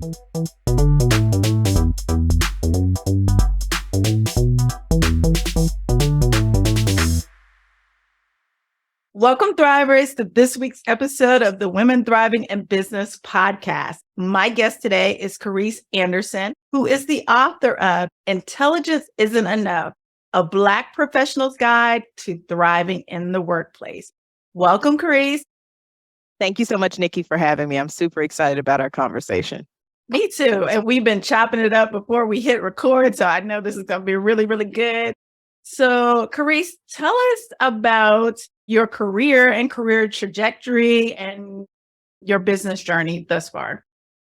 Welcome, Thrivers, to this week's episode of the Women Thriving in Business podcast. My guest today is Carice Anderson, who is the author of Intelligence Isn't Enough, a Black Professional's Guide to Thriving in the Workplace. Welcome, Carice. Thank you so much, Nikki, for having me. I'm super excited about our conversation. Me too. And we've been chopping it up before we hit record, so I know this is going to be really, really good. So, Carice, tell us about your career and career trajectory and your business journey thus far.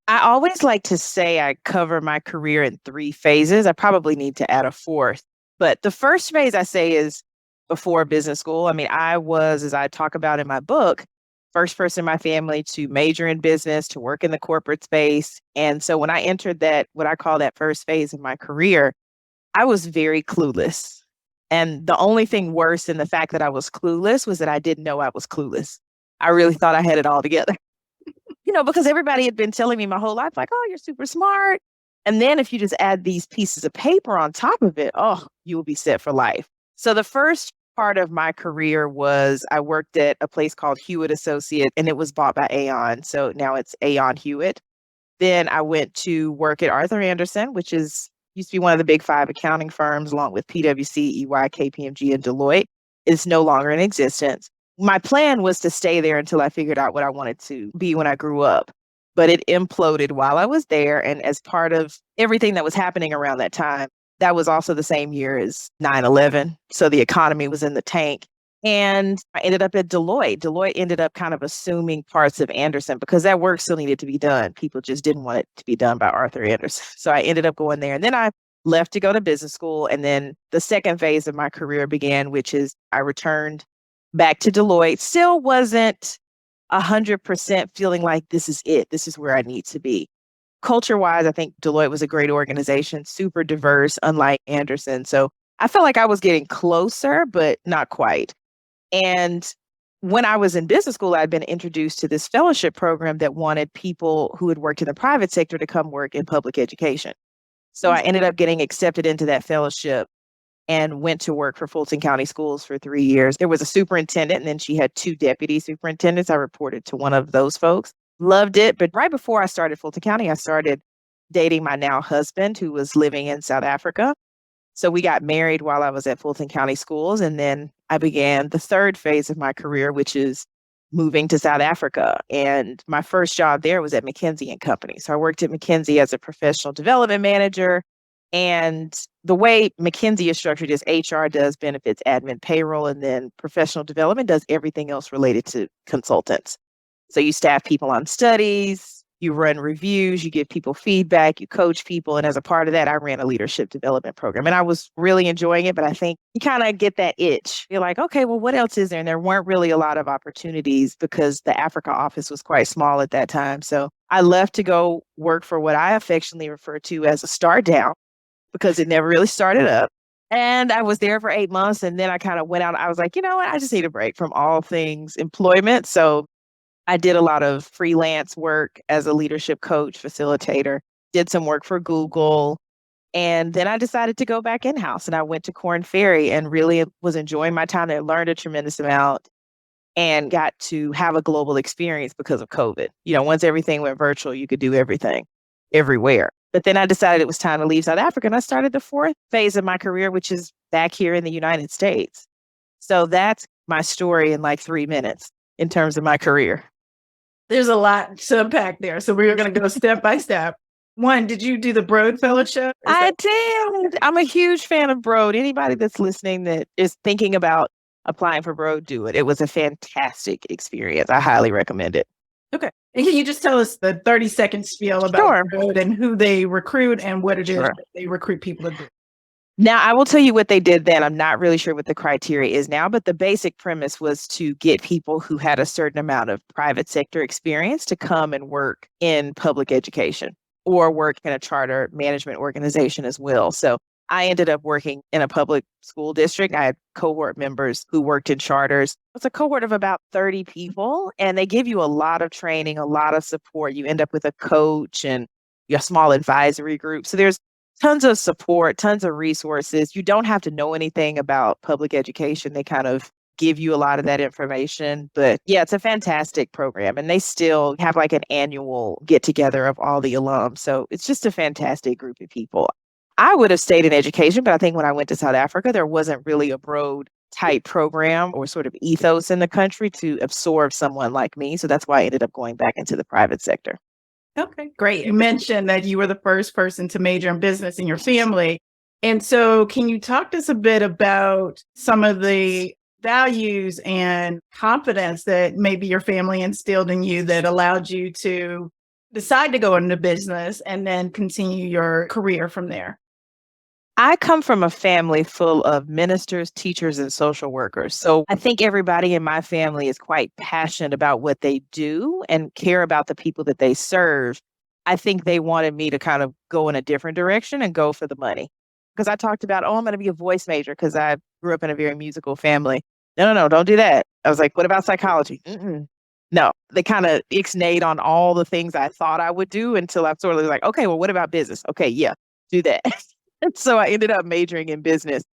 I always like to say I cover my career in 3 phases. I probably need to add a 4th. But the first phase I say is before business school. I mean, I was, as I talk about in my book, first person in my family to major in business, to work in the corporate space. And so when I entered that, what I call that first phase of my career, I was very clueless. And the only thing worse than the fact that I was clueless was that I didn't know I was clueless. I really thought I had it all together. Because everybody had been telling me my whole life, like, oh, you're super smart. And then if you just add these pieces of paper on top of it, oh, you will be set for life. So the first part of my career was I worked at a place called Hewitt Associates, and it was bought by Aon. So now it's Aon Hewitt. Then I went to work at Arthur Anderson, which used to be one of the big 5 accounting firms, along with PwC, EY, KPMG, and Deloitte. It's no longer in existence. My plan was to stay there until I figured out what I wanted to be when I grew up. But it imploded while I was there. And as part of everything that was happening around that time, that was also the same year as 9/11. So the economy was in the tank. And I ended up at Deloitte. Deloitte ended up kind of assuming parts of Anderson because that work still needed to be done. People just didn't want it to be done by Arthur Anderson. So I ended up going there. And then I left to go to business school. And then the second phase of my career began, which is I returned back to Deloitte. Still wasn't 100% feeling like this is it. This is where I need to be. Culture-wise, I think Deloitte was a great organization, super diverse, unlike Anderson. So I felt like I was getting closer, but not quite. And when I was in business school, I'd been introduced to this fellowship program that wanted people who had worked in the private sector to come work in public education. So I ended up getting accepted into that fellowship and went to work for Fulton County Schools for 3 years. There was a superintendent, and then she had 2 deputy superintendents. I reported to one of those folks. Loved it. But right before I started Fulton County, I started dating my now husband, who was living in South Africa. So we got married while I was at Fulton County Schools. And then I began the third phase of my career, which is moving to South Africa. And my first job there was at McKinsey & Company. So I worked at McKinsey as a professional development manager. And the way McKinsey is structured is HR does benefits, admin, payroll, and then professional development does everything else related to consultants. So you staff people on studies, you run reviews, you give people feedback, you coach people. And as a part of that, I ran a leadership development program. And I was really enjoying it. But I think you kind of get that itch. You're like, okay, well, what else is there? And there weren't really a lot of opportunities because the Africa office was quite small at that time. So I left to go work for what I affectionately refer to as a start down because it never really started up. And I was there for 8 months. And then I kind of went out. I was like, you know what? I just need a break from all things employment. So I did a lot of freelance work as a leadership coach, facilitator, did some work for Google. And then I decided to go back in-house and I went to Korn Ferry and really was enjoying my time there, learned a tremendous amount and got to have a global experience because of COVID. Once everything went virtual, you could do everything everywhere. But then I decided it was time to leave South Africa and I started the 4th phase of my career, which is back here in the United States. So that's my story in like 3 minutes in terms of my career. There's a lot to unpack there. So we're going to go step by step. 1, did you do the Broad Fellowship? I did. I'm a huge fan of Broad. Anybody that's listening that is thinking about applying for Broad, do it. It was a fantastic experience. I highly recommend it. Okay. And can you just tell us the 30-second spiel about Broad and who they recruit and what it is that they recruit people to do? Now, I will tell you what they did then. I'm not really sure what the criteria is now, but the basic premise was to get people who had a certain amount of private sector experience to come and work in public education or work in a charter management organization as well. So I ended up working in a public school district. I had cohort members who worked in charters. It's a cohort of about 30 people, and they give you a lot of training, a lot of support. You end up with a coach, and a small advisory group. So there's tons of support, tons of resources. You don't have to know anything about public education. They kind of give you a lot of that information. But yeah, it's a fantastic program. And they still have like an annual get together of all the alums. So it's just a fantastic group of people. I would have stayed in education, but I think when I went to South Africa, there wasn't really a broad type program or sort of ethos in the country to absorb someone like me. So that's why I ended up going back into the private sector. Okay, great. You mentioned that you were the first person to major in business in your family. And so, can you talk to us a bit about some of the values and confidence that maybe your family instilled in you that allowed you to decide to go into business and then continue your career from there? I come from a family full of ministers, teachers, and social workers. So I think everybody in my family is quite passionate about what they do and care about the people that they serve. I think they wanted me to kind of go in a different direction and go for the money. Because I talked about, oh, I'm going to be a voice major because I grew up in a very musical family. No, no, no, don't do that. I was like, what about psychology? Mm-mm. No, they kind of ixnayed on all the things I thought I would do until I sort of was like, okay, well, what about business? Okay, yeah, do that. And so I ended up majoring in business.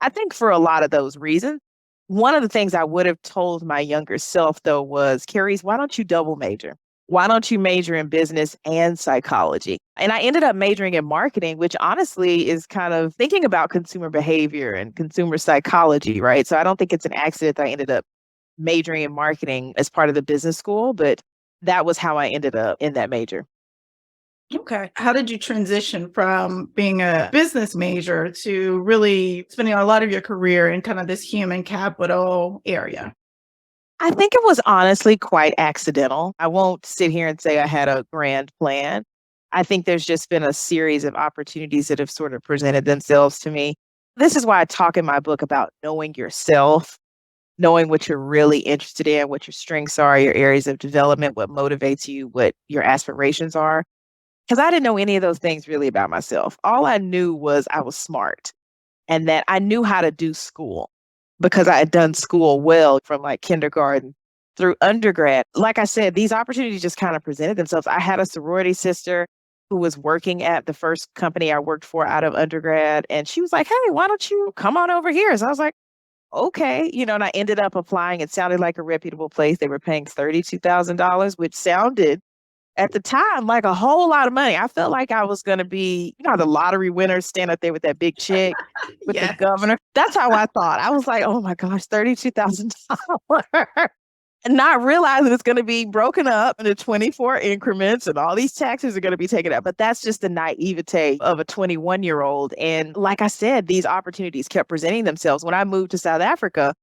I think for a lot of those reasons. One of the things I would have told my younger self, though, was, Carice, why don't you double major? Why don't you major in business and psychology? And I ended up majoring in marketing, which honestly is kind of thinking about consumer behavior and consumer psychology, right? So I don't think it's an accident that I ended up majoring in marketing as part of the business school, but that was how I ended up in that major. Okay. How did you transition from being a business major to really spending a lot of your career in kind of this human capital area? I think it was honestly quite accidental. I won't sit here and say I had a grand plan. I think there's just been a series of opportunities that have sort of presented themselves to me. This is why I talk in my book about knowing yourself, knowing what you're really interested in, what your strengths are, your areas of development, what motivates you, what your aspirations are. Because I didn't know any of those things really about myself. All I knew was I was smart and that I knew how to do school because I had done school well from like kindergarten through undergrad. Like I said, these opportunities just kind of presented themselves. I had a sorority sister who was working at the first company I worked for out of undergrad. And she was like, hey, why don't you come on over here? So I was like, okay. And I ended up applying. It sounded like a reputable place. They were paying $32,000, which sounded at the time like a whole lot of money. I felt like I was going to be, how the lottery winners stand up there with that big check with the Yeah. governor. That's how I thought. I was like, oh my gosh, $32,000. And not realizing it's going to be broken up into 24 increments and all these taxes are going to be taken out. But that's just the naivete of a 21-year-old. And like I said, these opportunities kept presenting themselves. When I moved to South Africa,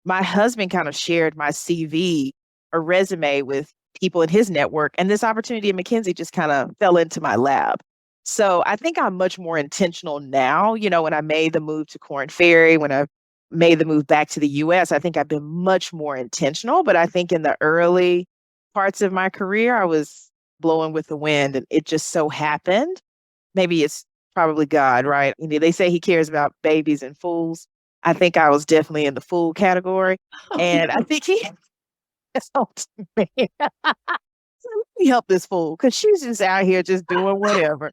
my husband kind of shared my CV or resume with people in his network. And this opportunity at McKinsey just kind of fell into my lap. So I think I'm much more intentional now. When I made the move to Corn Ferry, when I made the move back to the US, I think I've been much more intentional. But I think in the early parts of my career, I was blowing with the wind and it just so happened. Maybe it's probably God, right? They say he cares about babies and fools. I think I was definitely in the fool category. And I think he helped me. Let me help this fool because she's just out here just doing whatever.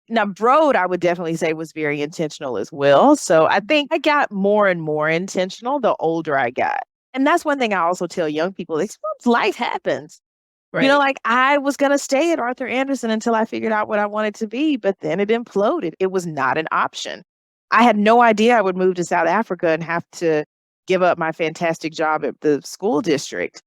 Now, Broad, I would definitely say was very intentional as well. So I think I got more and more intentional the older I got. And that's one thing I also tell young people, like, life happens. Right. Like I was going to stay at Arthur Anderson until I figured out what I wanted to be, but then it imploded. It was not an option. I had no idea I would move to South Africa and have to give up my fantastic job at the school district.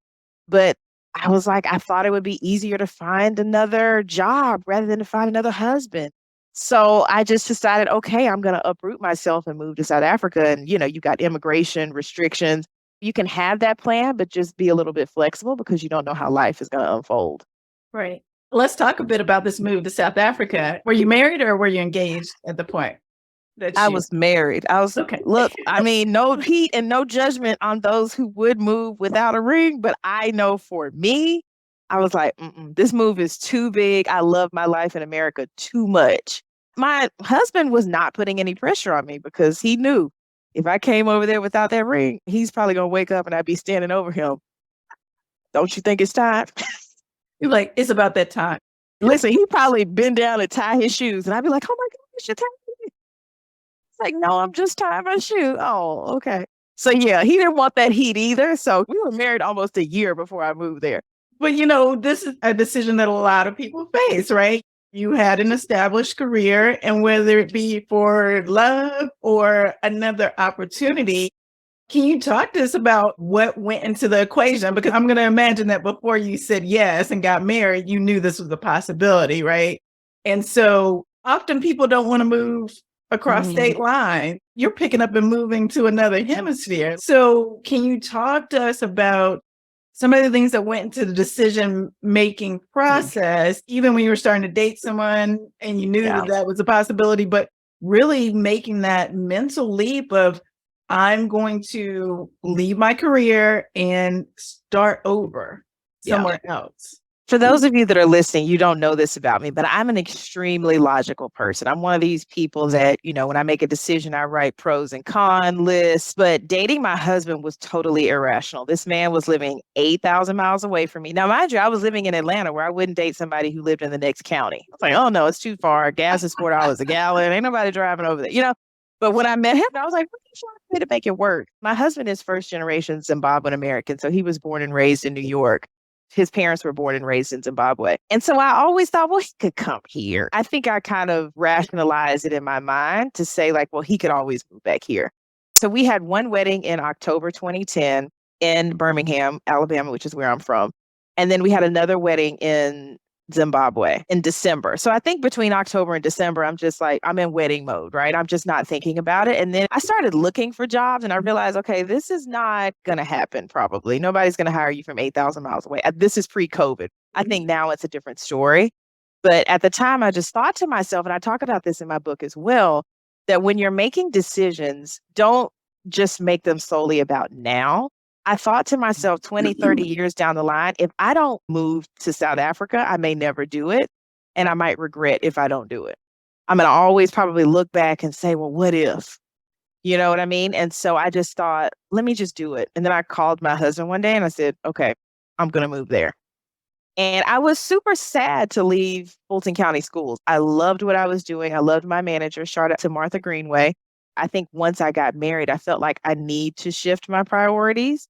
But I was like, I thought it would be easier to find another job rather than to find another husband. So I just decided, okay, I'm going to uproot myself and move to South Africa. And, you got immigration restrictions. You can have that plan, but just be a little bit flexible because you don't know how life is going to unfold. Right. Let's talk a bit about this move to South Africa. Were you married or were you engaged at the point that I you? was married. Okay. Look, I mean, no heat and no judgment on those who would move without a ring, but I know for me, I was like, this move is too big. I love my life in America too much. My husband was not putting any pressure on me because he knew if I came over there without that ring, he's probably going to wake up and I'd be standing over him. Don't you think it's time? You're like, it's about that time. Listen, he probably bend down and tie his shoes. And I'd be like, oh my gosh, you're tying it. It's like, no, I'm just tying my shoe. Oh, okay. So yeah, he didn't want that heat either. So we were married almost a year before I moved there. But this is a decision that a lot of people face, right? You had an established career, and whether it be for love or another opportunity, can you talk to us about what went into the equation? Because I'm going to imagine that before you said yes and got married, you knew this was a possibility, right? And so often people don't want to move across state lines. You're picking up and moving to another hemisphere. So can you talk to us about some of the things that went into the decision-making process, even when you were starting to date someone and you knew that that was a possibility, but really making that mental leap of, I'm going to leave my career and start over somewhere else. For those of you that are listening, you don't know this about me, but I'm an extremely logical person. I'm one of these people that, when I make a decision, I write pros and cons lists. But dating my husband was totally irrational. This man was living 8,000 miles away from me. Now, mind you, I was living in Atlanta where I wouldn't date somebody who lived in the next county. I was like, oh no, it's too far. Gas is $4 a gallon. Ain't nobody driving over there, But when I met him, I was like, what are you trying to do to make it work? My husband is first generation Zimbabwean American. So he was born and raised in New York. His parents were born and raised in Zimbabwe. And so I always thought, well, he could come here. I think I kind of rationalized it in my mind to say like, well, he could always move back here. So we had one wedding in October 2010 in Birmingham, Alabama, which is where I'm from. And then we had another wedding in Zimbabwe in December. So I think between October and December, I'm just like, I'm in wedding mode, right? I'm just not thinking about it. And then I started looking for jobs and I realized, okay, this is not going to happen probably. Nobody's going to hire you from 8,000 miles away. This is pre-COVID. I think now it's a different story. But at the time, I just thought to myself, and I talk about this in my book as well, that when you're making decisions, don't just make them solely about now. I thought to myself 20, 30 years down the line, if I don't move to South Africa, I may never do it. And I might regret if I don't do it. I'm going to always probably look back and say, well, what if? You know what I mean? And so I just thought, let me just do it. And then I called my husband one day and I said, okay, I'm going to move there. And I was super sad to leave Fulton County Schools. I loved what I was doing. I loved my manager. Shout out to Martha Greenway. I think once I got married, I felt like I need to shift my priorities.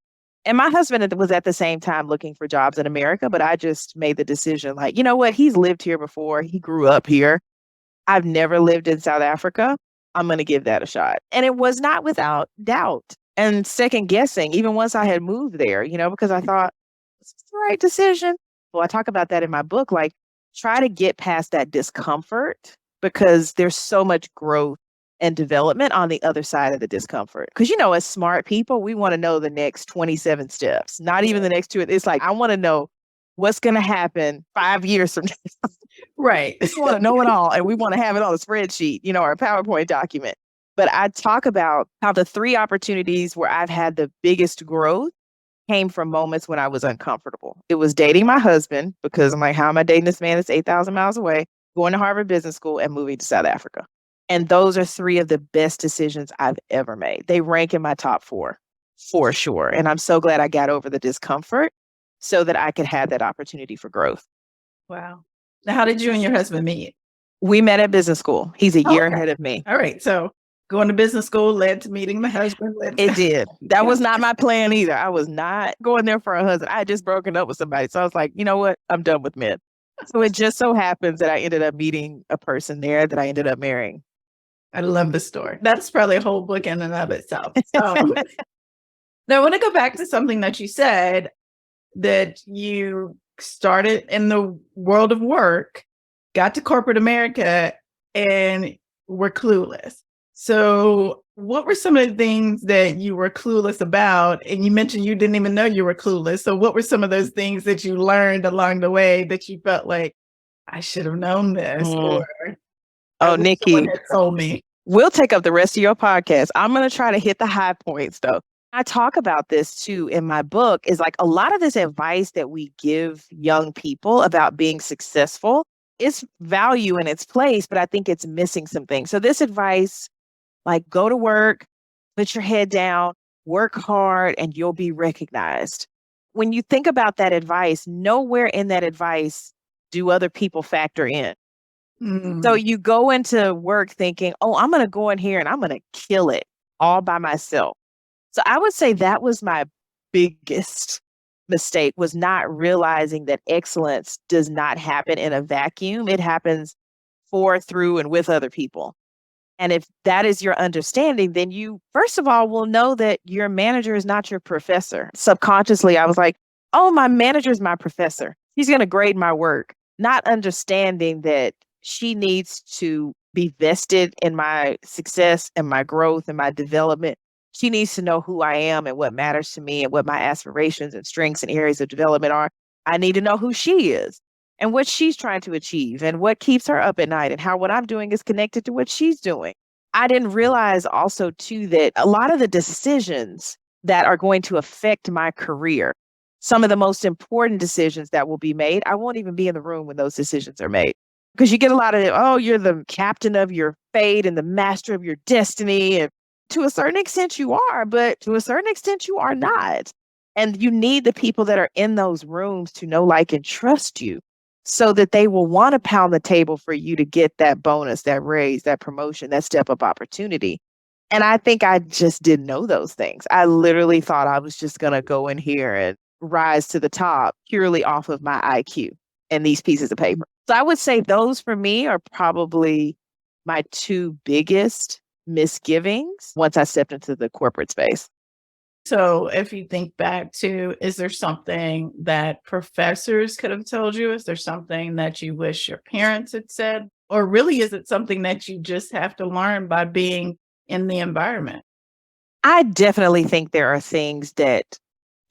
And my husband was at the same time looking for jobs in America, but I just made the decision like, you know what? He's lived here before. He grew up here. I've never lived in South Africa. I'm going to give that a shot. And it was not without doubt and second guessing, even once I had moved there, because I thought, is this the right decision? Well, I talk about that in my book, like try to get past that discomfort because there's so much growth and development on the other side of the discomfort. Because, as smart people, we want to know the next 27 steps, not even the next two. It's like, I want to know what's going to happen 5 years from now. Right. We want to know it all. And we want to have it on a spreadsheet, or a PowerPoint document. But I talk about how the 3 opportunities where I've had the biggest growth came from moments when I was uncomfortable. It was dating my husband because I'm like, how am I dating this man that's 8,000 miles away, going to Harvard Business School and moving to South Africa? And those are 3 of the best decisions I've ever made. They rank in my top 4 for sure. And I'm so glad I got over the discomfort so that I could have that opportunity for growth. Wow. Now, how did you and your husband meet? We met at business school. He's a year ahead of me. All right. So going to business school led to meeting the husband. It did. That was not my plan either. I was not going there for a husband. I had just broken up with somebody. So I was like, you know what? I'm done with men. So it just so happens that I ended up meeting a person there that I ended up marrying. I love the story. That's probably a whole book in and of itself. Now, I want to go back to something that you said, that you started in the world of work, got to corporate America, and were clueless. So what were some of the things that you were clueless about? And you mentioned you didn't even know you were clueless. So what were some of those things that you learned along the way that you felt like, I should have known this? Or, oh, Nikki, someone had told me. We'll take up the rest of your podcast. I'm going to try to hit the high points though. I talk about this too in my book, is like a lot of this advice that we give young people about being successful is value in its place, but I think it's missing some things. So this advice, like go to work, put your head down, work hard, and you'll be recognized. When you think about that advice, nowhere in that advice Do other people factor in? So Mm. you go into work thinking, oh, I'm going to go in here and I'm going to kill it all by myself. So I would say that was my biggest mistake, was not realizing that excellence does not happen in a vacuum. It happens for, through, and with other people. And if that is your understanding, then you, first of all, will know that your manager is not your professor. Subconsciously, I was like, oh, my manager is my professor. He's going to grade my work, not understanding that she needs to be vested in my success and my growth and my development. She needs to know who I am and what matters to me and what my aspirations and strengths and areas of development are. I need to know who she is and what she's trying to achieve and what keeps her up at night and how what I'm doing is connected to what she's doing. I didn't realize also too that a lot of the decisions that are going to affect my career, some of the most important decisions that will be made, I won't even be in the room when those decisions are made. Because you get a lot of, oh, you're the captain of your fate and the master of your destiny. And to a certain extent you are, but to a certain extent you are not. And you need the people that are in those rooms to know, like, and trust you so that they will want to pound the table for you to get that bonus, that raise, that promotion, that step up opportunity. And I think I just didn't know those things. I literally thought I was just going to go in here and rise to the top purely off of my IQ and these pieces of paper. So I would say those for me are probably my two biggest misgivings once I stepped into the corporate space. So if you think back to, is there something that professors could have told you? Is there something that you wish your parents had said? Or really, is it something that you just have to learn by being in the environment? I definitely think there are things that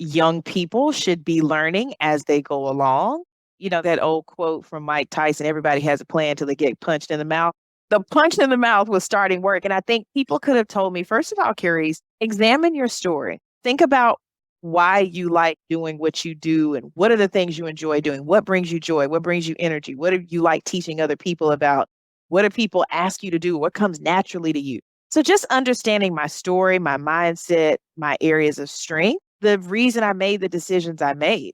young people should be learning as they go along. You know, that old quote from Mike Tyson, everybody has a plan till they get punched in the mouth. The punch in the mouth was starting work. And I think people could have told me, first of all, Carice, examine your story. Think about why you like doing what you do and what are the things you enjoy doing? What brings you joy? What brings you energy? What do you like teaching other people about? What do people ask you to do? What comes naturally to you? So just understanding my story, my mindset, my areas of strength, the reason I made the decisions I made.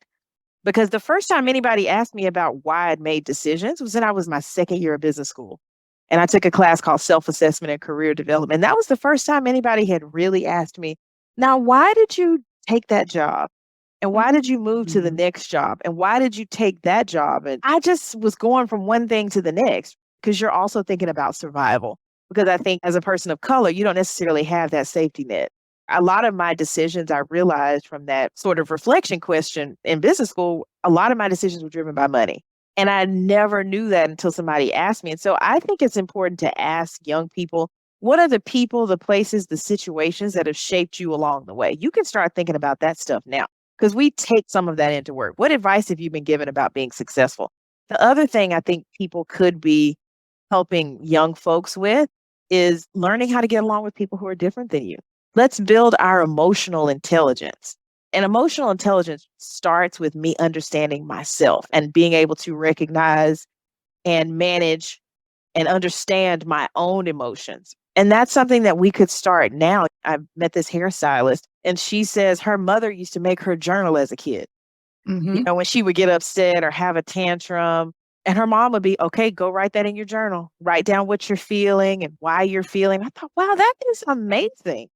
Because the first time anybody asked me about why I'd made decisions was when I was my second year of business school. And I took a class called Self-Assessment and Career Development. And that was the first time anybody had really asked me, now, why did you take that job? And why did you move to the Mhm. next job? And why did you take that job? And I just was going from one thing to the next because you're also thinking about survival. Because I think as a person of color, you don't necessarily have that safety net. A lot of my decisions I realized from that sort of reflection question in business school, a lot of my decisions were driven by money. And I never knew that until somebody asked me. And so I think it's important to ask young people, what are the people, the places, the situations that have shaped you along the way? You can start thinking about that stuff now because we take some of that into work. What advice have you been given about being successful? The other thing I think people could be helping young folks with is learning how to get along with people who are different than you. Let's build our emotional intelligence. And emotional intelligence starts with me understanding myself and being able to recognize and manage and understand my own emotions. And that's something that we could start now. I met this hairstylist and she says her mother used to make her journal as a kid. You Mhm. know, when she would get upset or have a tantrum, and her mom would be, okay, go write that in your journal. Write down what you're feeling and why you're feeling. I thought, wow, that is amazing.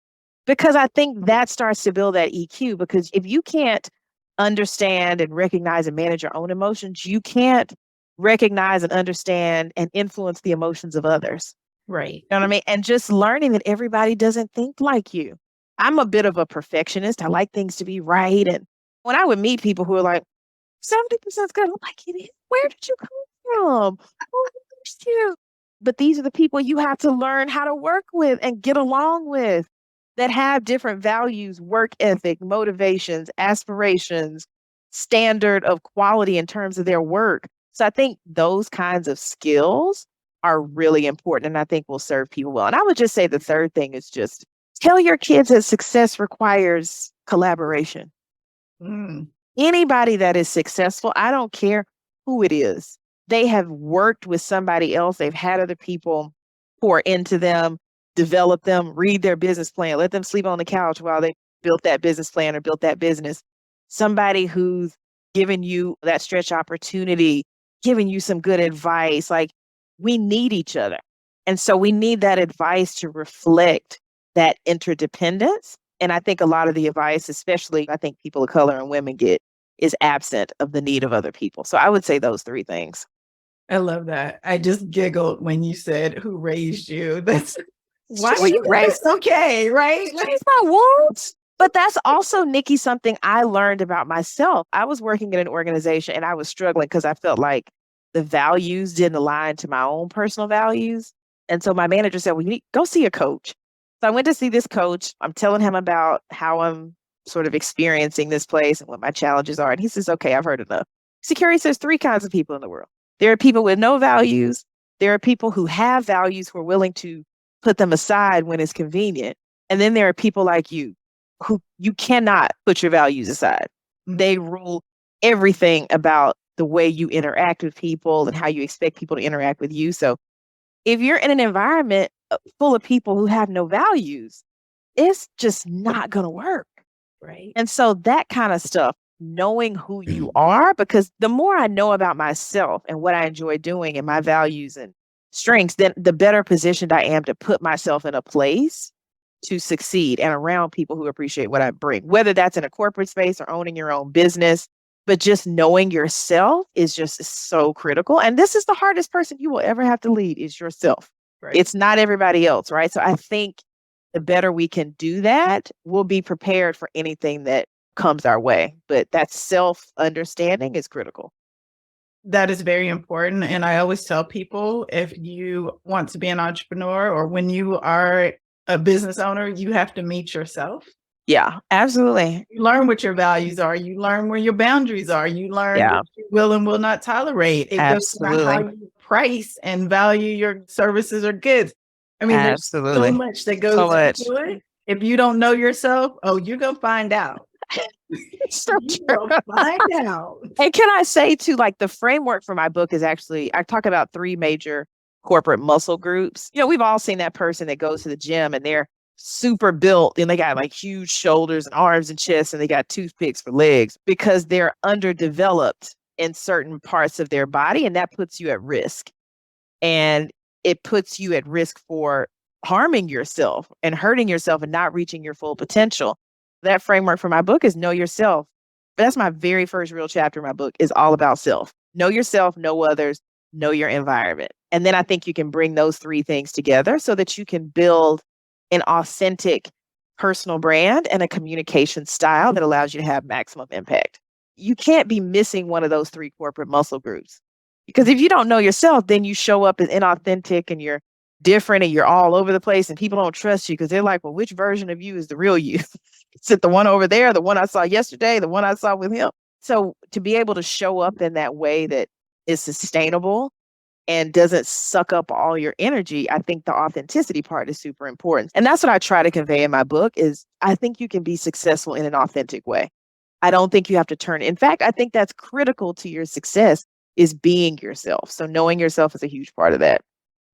Because I think that starts to build that EQ. Because if you can't understand and recognize and manage your own emotions, you can't recognize and understand and influence the emotions of others. Right. You know what I mean? And just learning that everybody doesn't think like you. I'm a bit of a perfectionist. I like things to be right. And when I would meet people who are like, 70% is good, I'm like, it is. Where did you come from? Who raised you? But these are the people you have to learn how to work with and get along with that have different values, work ethic, motivations, aspirations, standard of quality in terms of their work. So I think those kinds of skills are really important and I think will serve people well. And I would just say the third thing is just tell your kids that success requires collaboration. Mm. Anybody that is successful, I don't care who it is, they have worked with somebody else. They've had other people pour into them, develop them, read their business plan, let them sleep on the couch while they built that business plan or built that business. Somebody who's given you that stretch opportunity giving you some good advice. Like, we need each other. And so we need that advice to reflect that interdependence. And I think a lot of the advice, especially I think people of color and women get, is absent of the need of other people. So I would say those three things. I love that. I just giggled when you said who raised you. That's why Well, you raised it's okay, right? my words. But that's also, Nikki, something I learned about myself. I was working in an organization and I was struggling because I felt like the values didn't align to my own personal values. And so my manager said, well, you need go see a coach. So I went to see this coach. I'm telling him about how I'm sort of experiencing this place and what my challenges are. And he says, okay, I've heard enough. See, Carice, there's three kinds of people in the world. There are people with no values. There are people who have values who are willing to put them aside when it's convenient. And then there are people like you who you cannot put your values aside. They rule everything about the way you interact with people and how you expect people to interact with you. So if you're in an environment full of people who have no values, it's just not going to work. Right. And so that kind of stuff, knowing who you are, because the more I know about myself and what I enjoy doing and my values and strengths, then the better positioned I am to put myself in a place to succeed and around people who appreciate what I bring, whether that's in a corporate space or owning your own business. But just knowing yourself is just so critical. And this is the hardest person you will ever have to lead is yourself. Right. It's not everybody else, right? So I think the better we can do that, we'll be prepared for anything that comes our way. But that self-understanding is critical. That is very important. And I always tell people, if you want to be an entrepreneur or when you are a business owner, you have to meet yourself. Yeah, absolutely. You learn what your values are. You learn where your boundaries are. You learn what you will and will not tolerate. It goes to how you price and value your services or goods. I mean, there's so much that goes into it. If you don't know yourself, you're going to find out. So you'll find out. And can I say too, like the framework for my book is actually, I talk about three major corporate muscle groups. You know, we've all seen that person that goes to the gym and they're super built and they got like huge shoulders and arms and chests and they got toothpicks for legs because they're underdeveloped in certain parts of their body. And that puts you at risk. And it puts you at risk for harming yourself and hurting yourself and not reaching your full potential. That framework for my book is know yourself. That's my very first real chapter in my book is all about self. Know yourself, know others, know your environment. And then I think you can bring those three things together so that you can build an authentic personal brand and a communication style that allows you to have maximum impact. You can't be missing one of those three corporate muscle groups. Because if you don't know yourself, then you show up as inauthentic and you're different and you're all over the place and people don't trust you because they're like, well, which version of you is the real you? Is it the one over there, the one I saw yesterday, the one I saw with him? So to be able to show up in that way that is sustainable and doesn't suck up all your energy, I think the authenticity part is super important. And that's what I try to convey in my book is I think you can be successful in an authentic way. I don't think you have to turn. In fact, I think that's critical to your success is being yourself. So knowing yourself is a huge part of that.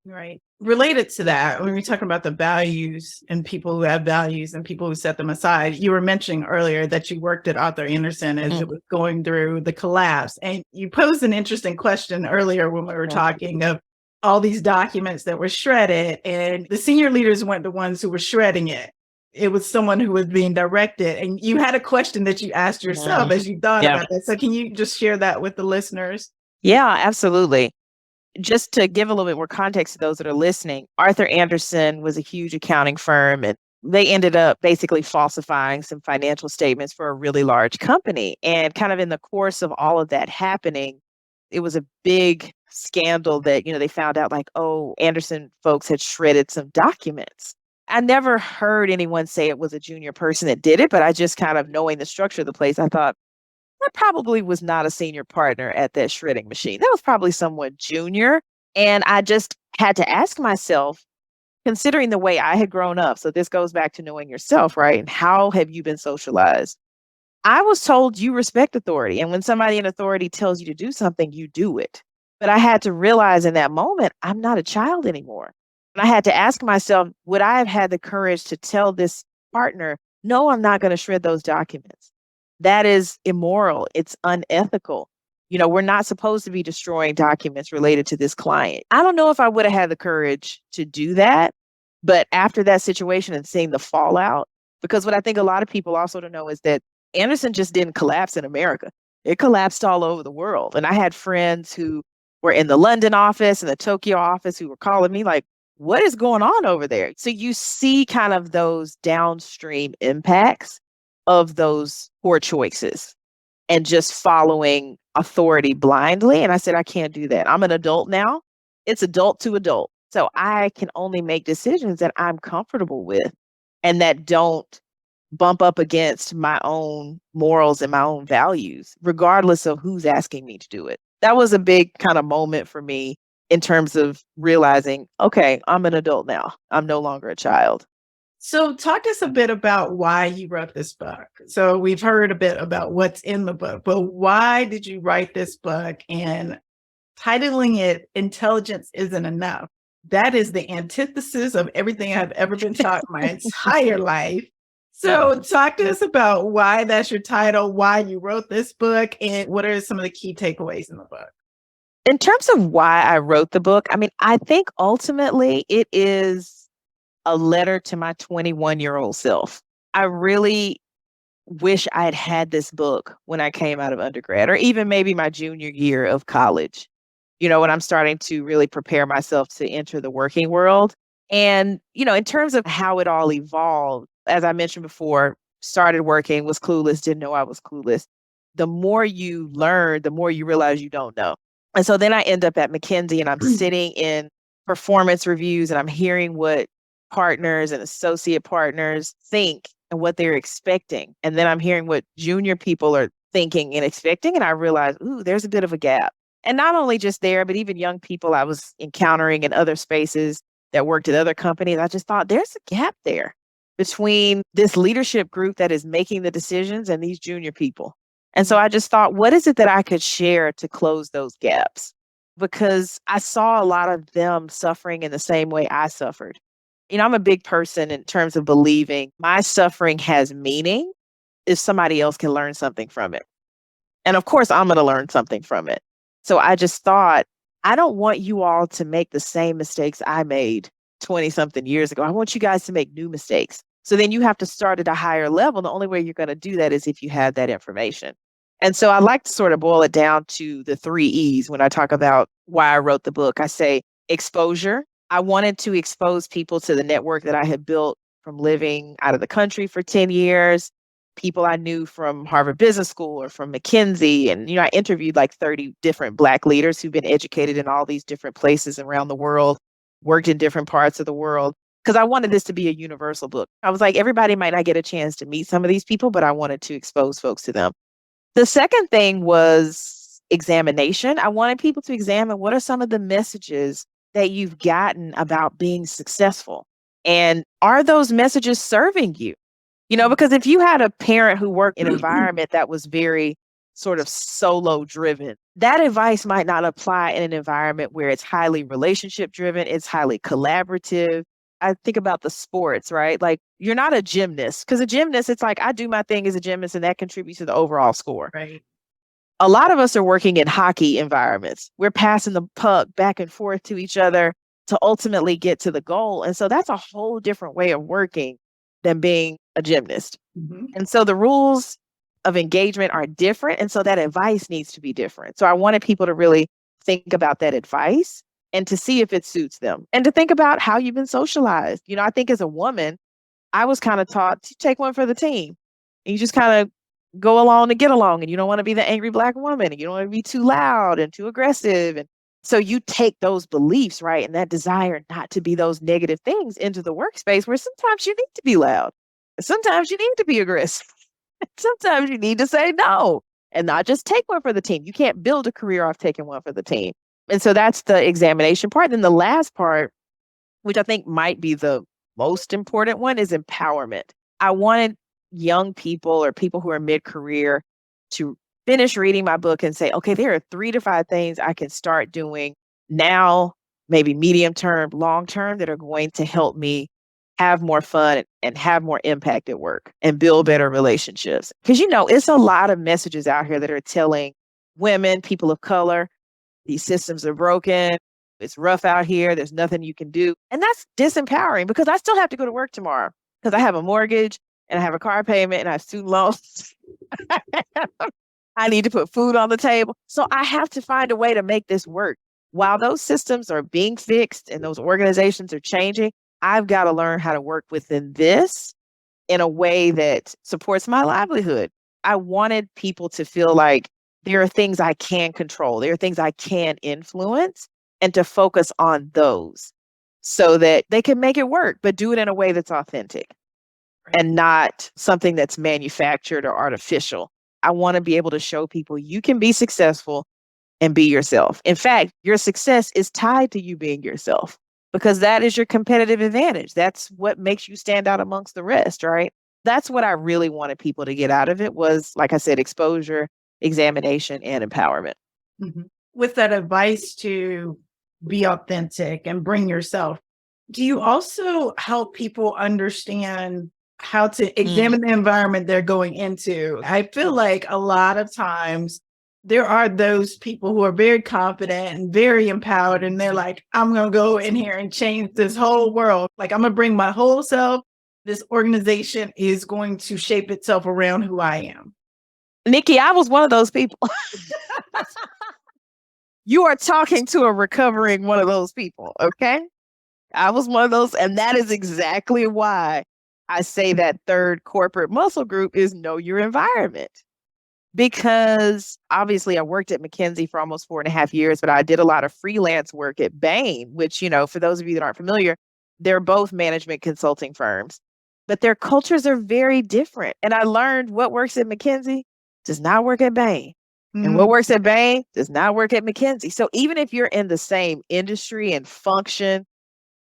Right. Related to that, when we're talking about the values and people who have values and people who set them aside, you were mentioning earlier that you worked at Arthur Anderson as it was going through the collapse. And you posed an interesting question earlier when we were talking of all these documents that were shredded and the senior leaders weren't the ones who were shredding it. It was someone who was being directed. And you had a question that you asked yourself as you thought about that. So can you just share that with the listeners? Yeah, absolutely. Just to give a little bit more context to those that are listening, Arthur Anderson was a huge accounting firm and they ended up basically falsifying some financial statements for a really large company. And kind of in the course of all of that happening, it was a big scandal that, they found out like, oh, Anderson folks had shredded some documents. I never heard anyone say it was a junior person that did it, but I just kind of knowing the structure of the place, I thought, that probably was not a senior partner at that shredding machine. That was probably someone junior. And I just had to ask myself, considering the way I had grown up, so this goes back to knowing yourself, right? And how have you been socialized? I was told you respect authority. And when somebody in authority tells you to do something, you do it. But I had to realize in that moment, I'm not a child anymore. And I had to ask myself, would I have had the courage to tell this partner, no, I'm not going to shred those documents? That is immoral. It's unethical. We're not supposed to be destroying documents related to this client. I don't know if I would have had the courage to do that. But after that situation and seeing the fallout, because what I think a lot of people also don't know is that Anderson just didn't collapse in America. It collapsed all over the world. And I had friends who were in the London office and the Tokyo office who were calling me like, what is going on over there? So you see kind of those downstream impacts of those poor choices and just following authority blindly. And I said, I can't do that. I'm an adult now. It's adult to adult. So I can only make decisions that I'm comfortable with and that don't bump up against my own morals and my own values, regardless of who's asking me to do it. That was a big kind of moment for me in terms of realizing, okay, I'm an adult now. I'm no longer a child. So talk to us a bit about why you wrote this book. So we've heard a bit about what's in the book, but why did you write this book? And titling it Intelligence Isn't Enough. That is the antithesis of everything I've ever been taught my entire life. So talk to us about why that's your title, why you wrote this book, and what are some of the key takeaways in the book? In terms of why I wrote the book, I mean, I think ultimately it is a letter to my 21-year-old self. I really wish I had had this book when I came out of undergrad, or even maybe my junior year of college, when I'm starting to really prepare myself to enter the working world. And, in terms of how it all evolved, as I mentioned before, started working, was clueless, didn't know I was clueless. The more you learn, the more you realize you don't know. And so then I end up at McKinsey and I'm sitting in performance reviews and I'm hearing what partners and associate partners think and what they're expecting. And then I'm hearing what junior people are thinking and expecting. And I realize, ooh, there's a bit of a gap. And not only just there, but even young people I was encountering in other spaces that worked at other companies. I just thought there's a gap there between this leadership group that is making the decisions and these junior people. And so I just thought, what is it that I could share to close those gaps? Because I saw a lot of them suffering in the same way I suffered. I'm a big person in terms of believing my suffering has meaning if somebody else can learn something from it. And of course, I'm going to learn something from it. So I just thought, I don't want you all to make the same mistakes I made 20 something years ago. I want you guys to make new mistakes. So then you have to start at a higher level. The only way you're going to do that is if you have that information. And so I like to sort of boil it down to the 3 E's when I talk about why I wrote the book. I say exposure. I wanted to expose people to the network that I had built from living out of the country for 10 years, people I knew from Harvard Business School or from McKinsey. And, I interviewed like 30 different Black leaders who've been educated in all these different places around the world, worked in different parts of the world, because I wanted this to be a universal book. I was like, everybody might not get a chance to meet some of these people, but I wanted to expose folks to them. The second thing was examination. I wanted people to examine what are some of the messages that you've gotten about being successful. And are those messages serving you? Because if you had a parent who worked in an environment that was very sort of solo driven, that advice might not apply in an environment where it's highly relationship driven, it's highly collaborative. I think about the sports, right? Like you're not a gymnast, because a gymnast, it's like I do my thing as a gymnast and that contributes to the overall score. Right. A lot of us are working in hockey environments. We're passing the puck back and forth to each other to ultimately get to the goal. And so that's a whole different way of working than being a gymnast. Mm-hmm. And so the rules of engagement are different. And so that advice needs to be different. So I wanted people to really think about that advice and to see if it suits them and to think about how you've been socialized. I think as a woman, I was kind of taught to take one for the team. And you just kind of go along to get along, and you don't want to be the angry Black woman, and you don't want to be too loud and too aggressive. And so you take those beliefs, right, and that desire not to be those negative things into the workspace where sometimes you need to be loud. Sometimes you need to be aggressive. Sometimes you need to say no and not just take one for the team. You can't build a career off taking one for the team. And so that's the examination part. Then the last part, which I think might be the most important one, is empowerment. I wanted young people or people who are mid-career to finish reading my book and say, okay, there are 3 to 5 things I can start doing now, maybe medium term, long term, that are going to help me have more fun and have more impact at work and build better relationships. Because, it's a lot of messages out here that are telling women, people of color. These systems are broken. It's rough out here. There's nothing you can do. And that's disempowering because I still have to go to work tomorrow because I have a mortgage and I have a car payment and I have student loans. I need to put food on the table. So I have to find a way to make this work. While those systems are being fixed and those organizations are changing, I've got to learn how to work within this in a way that supports my livelihood. I wanted people to feel like there are things I can control, there are things I can influence, and to focus on those so that they can make it work, but do it in a way that's authentic and not something that's manufactured or artificial. I want to be able to show people you can be successful and be yourself. In fact, your success is tied to you being yourself because that is your competitive advantage. That's what makes you stand out amongst the rest, right? That's what I really wanted people to get out of it was, like I said, exposure, examination, and empowerment. Mm-hmm. With that advice to be authentic and bring yourself, do you also help people understand how to examine the environment they're going into? I feel like a lot of times there are those people who are very confident and very empowered, and they're like, I'm going to go in here and change this whole world. Like, I'm going to bring my whole self. This organization is going to shape itself around who I am. Nikki, I was one of those people. You are talking to a recovering one of those people, okay? I was one of those, and that is exactly why I say that third corporate muscle group is know your environment. Because obviously I worked at McKinsey for almost 4.5 years, but I did a lot of freelance work at Bain, which, for those of you that aren't familiar, they're both management consulting firms, but their cultures are very different. And I learned what works at McKinsey does not work at Bain. And what works at Bain does not work at McKinsey. So even if you're in the same industry and function,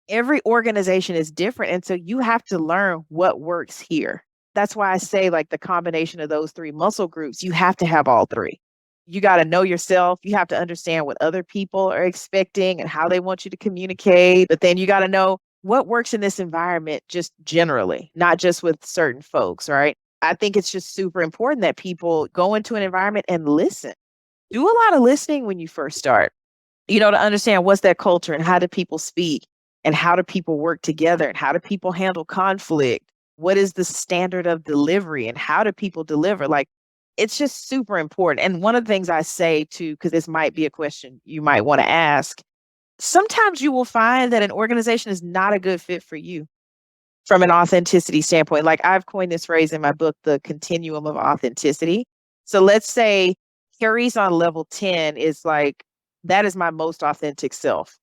every organization is different. And so you have to learn what works here. That's why I say, like, the combination of those three muscle groups, you have to have all three. You got to know yourself. You have to understand what other people are expecting and how they want you to communicate. But then you got to know what works in this environment just generally, not just with certain folks, right? I think it's just super important that people go into an environment and listen. Do a lot of listening when you first start, to understand what's that culture and how do people speak and how do people work together and how do people handle conflict? What is the standard of delivery and how do people deliver? Like, it's just super important. And one of the things I say too, because this might be a question you might want to ask, sometimes you will find that an organization is not a good fit for you from an authenticity standpoint. Like, I've coined this phrase in my book, the continuum of authenticity. So let's say Carice on level 10 is like, that is my most authentic self.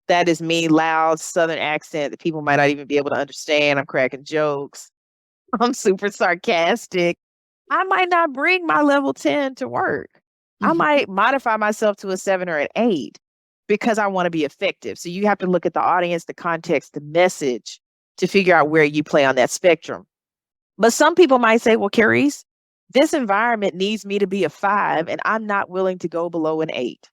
That is me, loud Southern accent that people might not even be able to understand. I'm cracking jokes. I'm super sarcastic. I might not bring my level 10 to work. I might modify myself to a 7 or an 8 because I want to be effective. So you have to look at the audience, the context, the message to figure out where you play on that spectrum. But some people might say, well, Carice, this environment needs me to be a 5 and I'm not willing to go below an 8.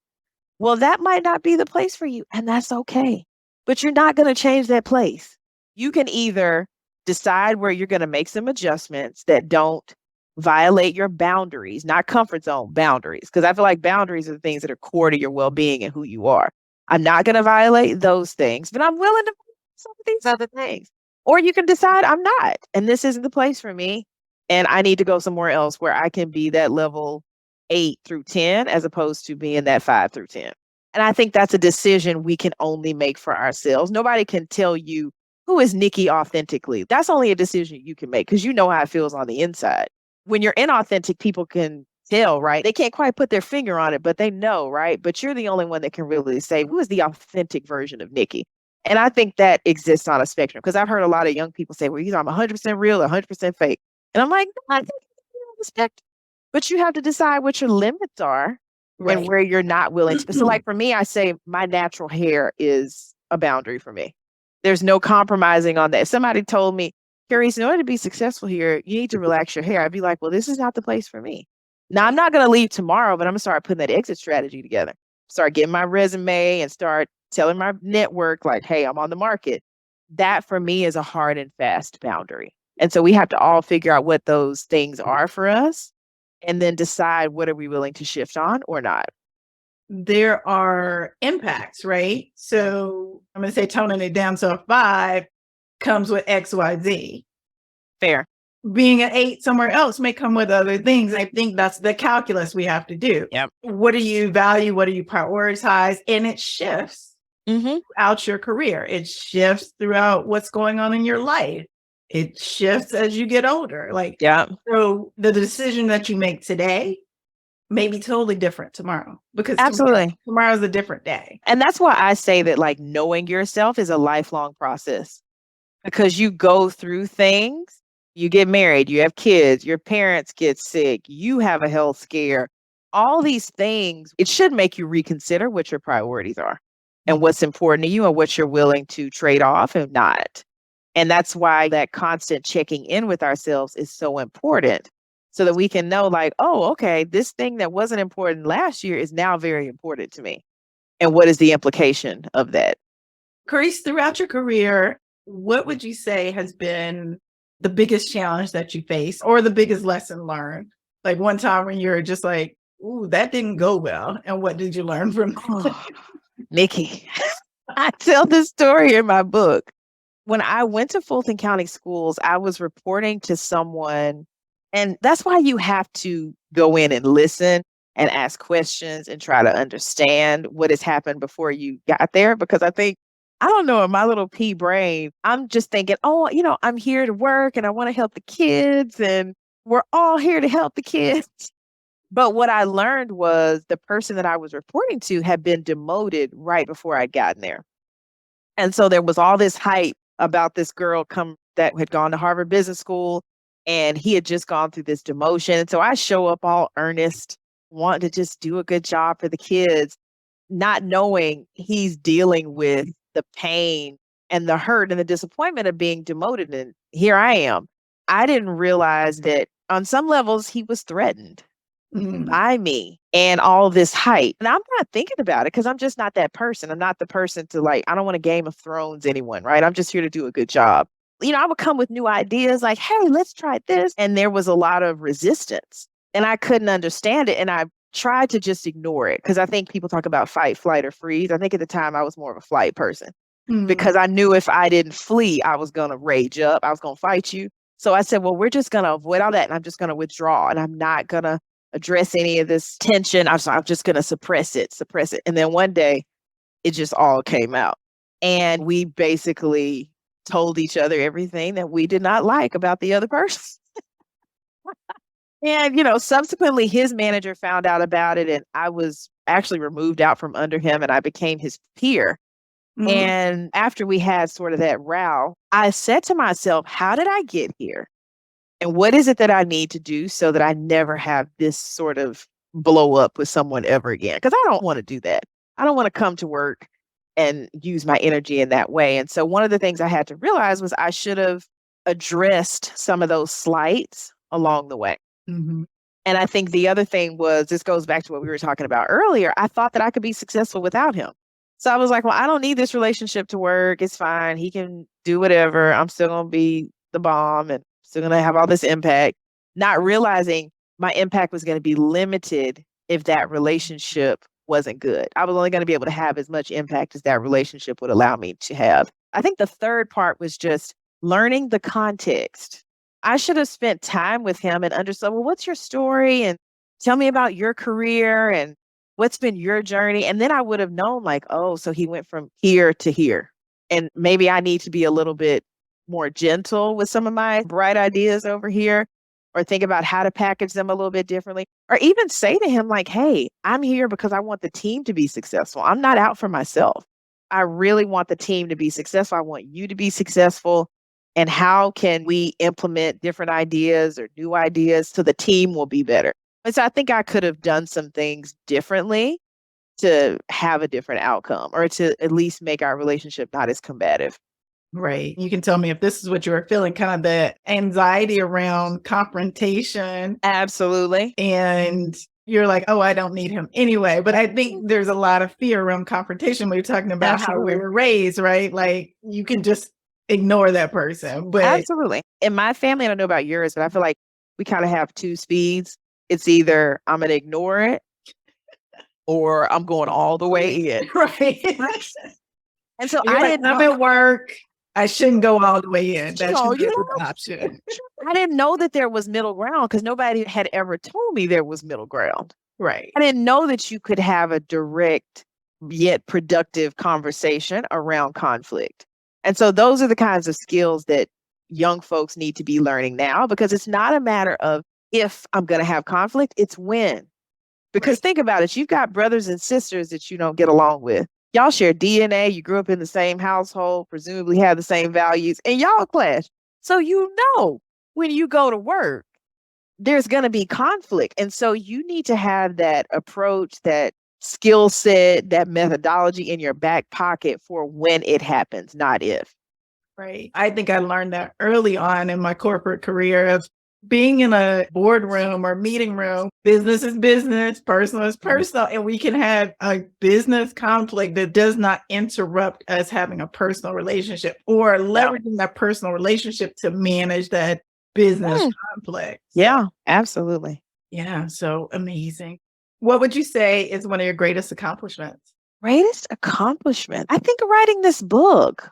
Well, that might not be the place for you, and that's okay. But you're not going to change that place. You can either decide where you're going to make some adjustments that don't violate your boundaries, not comfort zone boundaries, because I feel like boundaries are the things that are core to your well-being and who you are. I'm not going to violate those things, but I'm willing to do some of these other things. Or you can decide I'm not, and this isn't the place for me, and I need to go somewhere else where I can be that level 8 through 10 as opposed to being that 5 through 10. And I think that's a decision we can only make for ourselves. Nobody can tell you who is Nikki authentically. That's only a decision you can make because you know how it feels on the inside. When you're inauthentic, people can tell, right? They can't quite put their finger on it, but they know, right? But you're the only one that can really say, who is the authentic version of Nikki? And I think that exists on a spectrum because I've heard a lot of young people say, well, I'm 100% real, 100% fake. And I'm like, I think you're on the spectrum. But you have to decide what your limits are and where you're not willing to. So like for me, I say my natural hair is a boundary for me. There's no compromising on that. If somebody told me, Carice, in order to be successful here, you need to relax your hair, I'd be like, well, this is not the place for me. Now, I'm not going to leave tomorrow, but I'm going to start putting that exit strategy together. Start getting my resume and start telling my network, like, hey, I'm on the market. That for me is a hard and fast boundary. And so we have to all figure out what those things are for us and then decide what are we willing to shift on or not. There are impacts, right? So I'm going to say toning it down to a 5 comes with XYZ. Fair. Being an 8 somewhere else may come with other things. I think that's the calculus we have to do. Yep. What do you value? What do you prioritize? And it shifts throughout your career. It shifts throughout what's going on in your life. It shifts as you get older. So the decision that you make today may be totally different tomorrow, because absolutely tomorrow's a different day. And that's why I say that like knowing yourself is a lifelong process, because you go through things. You get married, you have kids, your parents get sick, you have a health scare, all these things. It should make you reconsider what your priorities are and what's important to you and what you're willing to trade off and not. And that's why that constant checking in with ourselves is so important, so that we can know like, oh, okay, this thing that wasn't important last year is now very important to me. And what is the implication of that? Carice, throughout your career, what would you say has been the biggest challenge that you face, or the biggest lesson learned? Like one time when you're just like, ooh, that didn't go well. And what did you learn from that? Nikki, I tell this story in my book. When I went to Fulton County Schools, I was reporting to someone, and that's why you have to go in and listen and ask questions and try to understand what has happened before you got there. Because I think, I don't know, in my little pea brain, I'm just thinking, oh, I'm here to work and I want to help the kids and we're all here to help the kids. But what I learned was the person that I was reporting to had been demoted right before I'd gotten there. And so there was all this hype about this girl that had gone to Harvard Business School, and he had just gone through this demotion. And so I show up all earnest, wanting to just do a good job for the kids, not knowing he's dealing with the pain and the hurt and the disappointment of being demoted. And here I am. I didn't realize that on some levels he was threatened by me and all this hype. And I'm not thinking about it because I'm just not that person. I'm not the person to I don't want to Game of Thrones anyone, right? I'm just here to do a good job. I would come with new ideas like, hey, let's try this. And there was a lot of resistance and I couldn't understand it. And I tried to just ignore it, because I think people talk about fight, flight, or freeze. I think at the time I was more of a flight person, because I knew if I didn't flee, I was going to rage up. I was going to fight you. So I said, well, we're just going to avoid all that. And I'm just going to withdraw, and I'm not going to address any of this tension. I'm just going to suppress it. And then one day it just all came out. And we basically told each other everything that we did not like about the other person. And, subsequently his manager found out about it, and I was actually removed out from under him and I became his peer. And after we had sort of that row, I said to myself, how did I get here? And what is it that I need to do so that I never have this sort of blow up with someone ever again? Because I don't want to do that. I don't want to come to work and use my energy in that way. And so one of the things I had to realize was I should have addressed some of those slights along the way. And I think the other thing was, this goes back to what we were talking about earlier. I thought that I could be successful without him. So I was like, well, I don't need this relationship to work. It's fine. He can do whatever. I'm still going to be the bomb and still going to have all this impact, not realizing my impact was going to be limited if that relationship wasn't good. I was only going to be able to have as much impact as that relationship would allow me to have. I think the third part was just learning the context. I should have spent time with him and understood, well, what's your story? And tell me about your career and what's been your journey? And then I would have known like, oh, so he went from here to here. And maybe I need to be a little bit more gentle with some of my bright ideas over here, or think about how to package them a little bit differently, or even say to him like, hey, I'm here because I want the team to be successful. I'm not out for myself. I really want the team to be successful. I want you to be successful. And how can we implement different ideas or new ideas so the team will be better? And so I think I could have done some things differently to have a different outcome, or to at least make our relationship not as combative. Right. You can tell me if this is what you were feeling, kind of the anxiety around confrontation. Absolutely. And you're like, oh, I don't need him anyway. But I think there's a lot of fear around confrontation when you're talking about how we were raised, right? Like you can just ignore that person. But absolutely. In my family, I don't know about yours, but I feel like we kind of have two speeds. It's either I'm going to ignore it or I'm going all the way in. Right. And so You're I like, didn't I'm know, at work. I shouldn't go all the way in. That you should be a know, good option. I didn't know that there was middle ground because nobody had ever told me there was middle ground. Right. I didn't know that you could have a direct yet productive conversation around conflict. And so those are the kinds of skills that young folks need to be learning now, because it's not a matter of if I'm going to have conflict, it's when. Because Right. think about it, you've got brothers and sisters that you don't get along with. Y'all share DNA, you grew up in the same household, presumably have the same values, and y'all clash. So you know when you go to work, there's going to be conflict. And so you need to have that approach, that skill set, that methodology in your back pocket for when it happens, not if. Right. I think I learned that early on in my corporate career of being in a boardroom or meeting room. Business is business, personal is personal, and we can have a business conflict that does not interrupt us having a personal relationship or leveraging that personal relationship to manage that business conflict. Yeah, absolutely. Yeah, so amazing. What would you say is one of your greatest accomplishments? Greatest accomplishment. I think writing this book.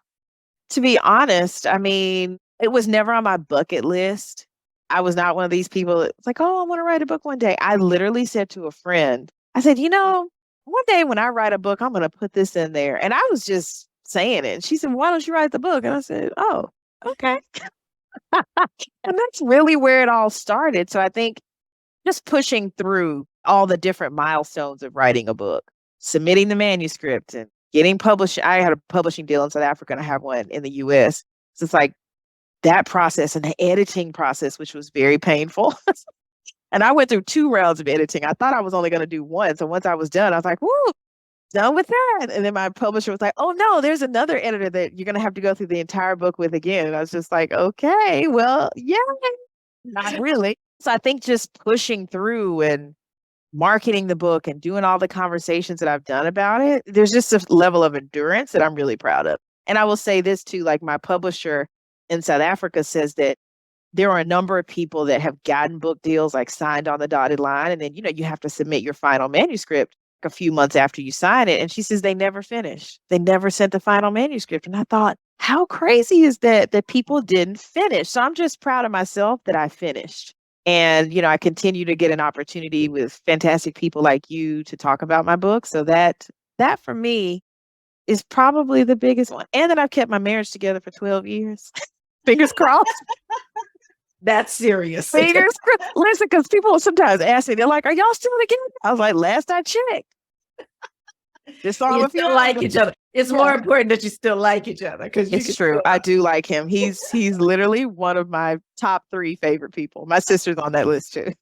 To be honest, I mean, it was never on my bucket list. I was not one of these people that's like, oh, I want to write a book one day. I literally said to a friend, I said, one day when I write a book, I'm going to put this in there. And I was just saying it. And she said, why don't you write the book? And I said, oh, okay. And that's really where it all started. So I think just pushing through all the different milestones of writing a book, submitting the manuscript and getting published. I had a publishing deal in South Africa and I have one in the US. So it's like that process and the editing process, which was very painful. And I went through 2 rounds of editing. I thought I was only going to do one. So once I was done, I was like, woo, done with that. And then my publisher was like, oh no, there's another editor that you're going to have to go through the entire book with again. And I was just like, okay, well, yeah, not really. So I think just pushing through and marketing the book and doing all the conversations that I've done about it, there's just a level of endurance that I'm really proud of. And I will say this too, like my publisher in South Africa says that there are a number of people that have gotten book deals, like signed on the dotted line. And then, you have to submit your final manuscript a few months after you sign it. And she says they never finished. They never sent the final manuscript. And I thought, how crazy is that people didn't finish? So I'm just proud of myself that I finished. And, I continue to get an opportunity with fantastic people like you to talk about my book. So that for me is probably the biggest one. And that I've kept my marriage together for 12 years. Fingers crossed. That's serious. Fingers crossed. Listen, because people sometimes ask me, they're like, are y'all still together? I was like, last I checked. Just all You of you still like each other. It's more important that you still like each other because It's true. I do like him. He's literally one of my top 3 favorite people. My sister's on that list too.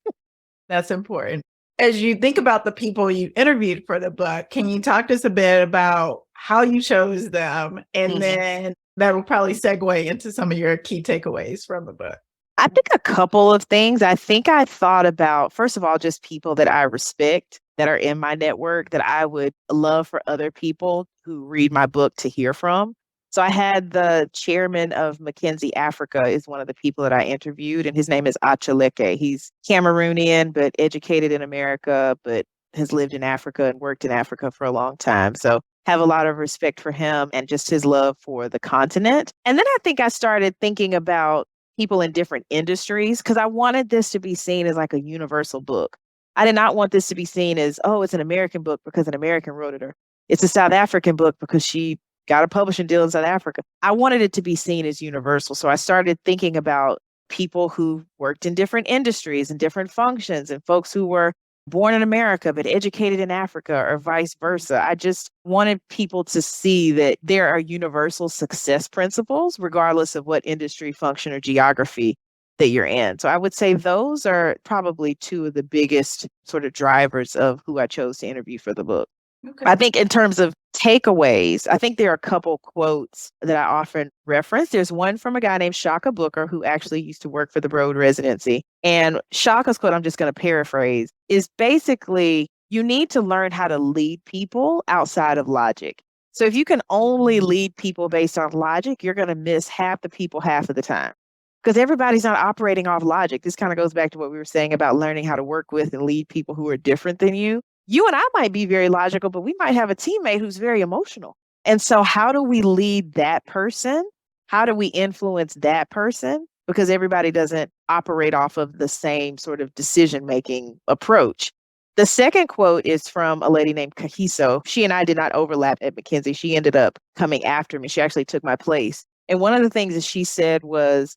That's important. As you think about the people you interviewed for the book, can you talk to us a bit about how you chose them? And then that will probably segue into some of your key takeaways from the book. I think a couple of things. I think I thought about, first of all, just people that I respect that are in my network that I would love for other people who read my book to hear from. So I had the chairman of McKinsey Africa is one of the people that I interviewed, and his name is Achaleke. He's Cameroonian, but educated in America, but has lived in Africa and worked in Africa for a long time. So have a lot of respect for him and just his love for the continent. And then I think I started thinking about people in different industries because I wanted this to be seen as like a universal book. I did not want this to be seen as, oh, it's an American book because an American wrote it, or it's a South African book because she got a publishing deal in South Africa. I wanted it to be seen as universal. So I started thinking about people who worked in different industries and different functions and folks who were born in America but educated in Africa or vice versa. I just wanted people to see that there are universal success principles, regardless of what industry, function, or geography that you're in. So I would say those are probably 2 of the biggest sort of drivers of who I chose to interview for the book. Okay. I think in terms of takeaways, I think there are a couple quotes that I often reference. There's one from a guy named Shaka Booker, who actually used to work for the Broad Residency. And Shaka's quote, I'm just going to paraphrase, is basically, you need to learn how to lead people outside of logic. So if you can only lead people based on logic, you're going to miss half the people half of the time. because everybody's not operating off logic. This kind of goes back to what we were saying about learning how to work with and lead people who are different than you. You and I might be very logical, but we might have a teammate who's very emotional. And so, how do we lead that person? How do we influence that person? Because everybody doesn't operate off of the same sort of decision making approach. The second quote is from a lady named Kahiso. She and I did not overlap at McKinsey. She ended up coming after me. She actually took my place. And one of the things that she said was,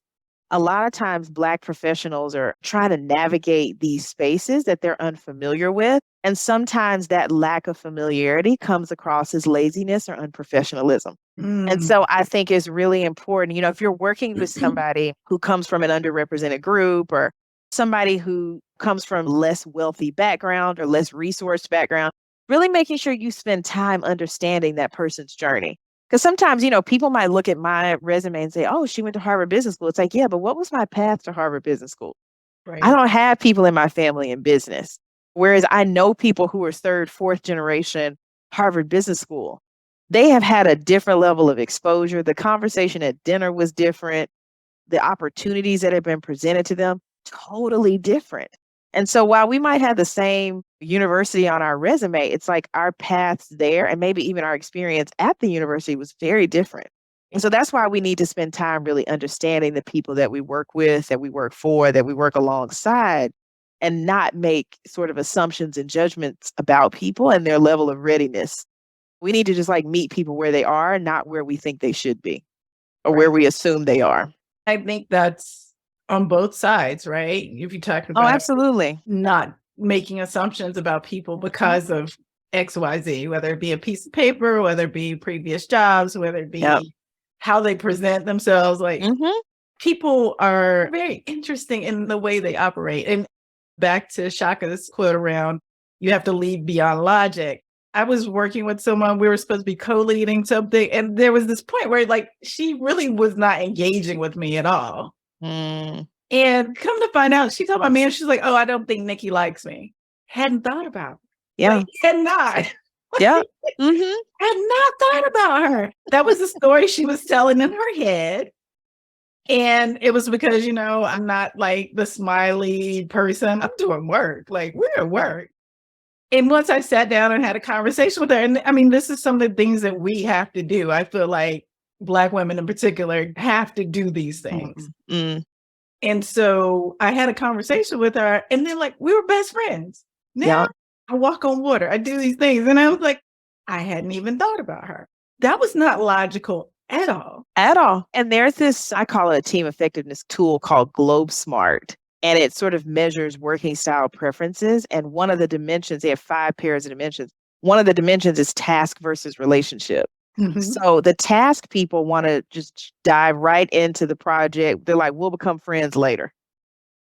a lot of times Black professionals are trying to navigate these spaces that they're unfamiliar with. And sometimes that lack of familiarity comes across as laziness or unprofessionalism. And Mm. so I think it's really important, if you're working with somebody who comes from an underrepresented group or somebody who comes from less wealthy background or less resourced background, really making sure you spend time understanding that person's journey. Because sometimes, people might look at my resume and say, oh, she went to Harvard Business School. It's like, yeah, but what was my path to Harvard Business School? I Right. don't have people in my family in business. Whereas I know people who are third, fourth generation Harvard Business School. They have had a different level of exposure. The conversation at dinner was different. The opportunities that have been presented to them, totally different. And so while we might have the same university on our resume, it's like our paths there and maybe even our experience at the university was very different. And so that's why we need to spend time really understanding the people that we work with, that we work for, that we work alongside, and not make sort of assumptions and judgments about people and their level of readiness. We need to just like meet people where they are, not where we think they should be or where we assume they are. I think that's on both sides, right? If you talk Oh, about absolutely. not making assumptions about people Mhm. because of XYZ, whether it be a piece of paper, whether it be previous jobs, whether it be Yep. how they present themselves. Like Mhm. people are very interesting in the way they operate. And back to Shaka's quote around, you have to lead beyond logic. I was working with someone, we were supposed to be co-leading something. And there was this point where like, she really was not engaging with me at all. Mm. And come to find out, she told my man, she's like, oh, I don't think Nikki likes me. Hadn't thought about it. Yeah. Like, had not. Yeah. Mhm. Had not thought about her. That was the story she was telling in her head. And it was because, I'm not like the smiley person. I'm doing work. Like we're at work. And once I sat down and had a conversation with her, and I mean, this is some of the things that we have to do. I feel like Black women in particular have to do these things. Mm. And so I had a conversation with her, and then like we were best friends. Now Yeah. I walk on water. I do these things. And I was like, I hadn't even thought about her. That was not logical at all. At all. And there's this, I call it a team effectiveness tool called Globe Smart. And it sort of measures working style preferences. And one of the dimensions, they have 5 pairs of dimensions. One of the dimensions is task versus relationship. Mhm. So the task people want to just dive right into the project. They're like, we'll become friends later.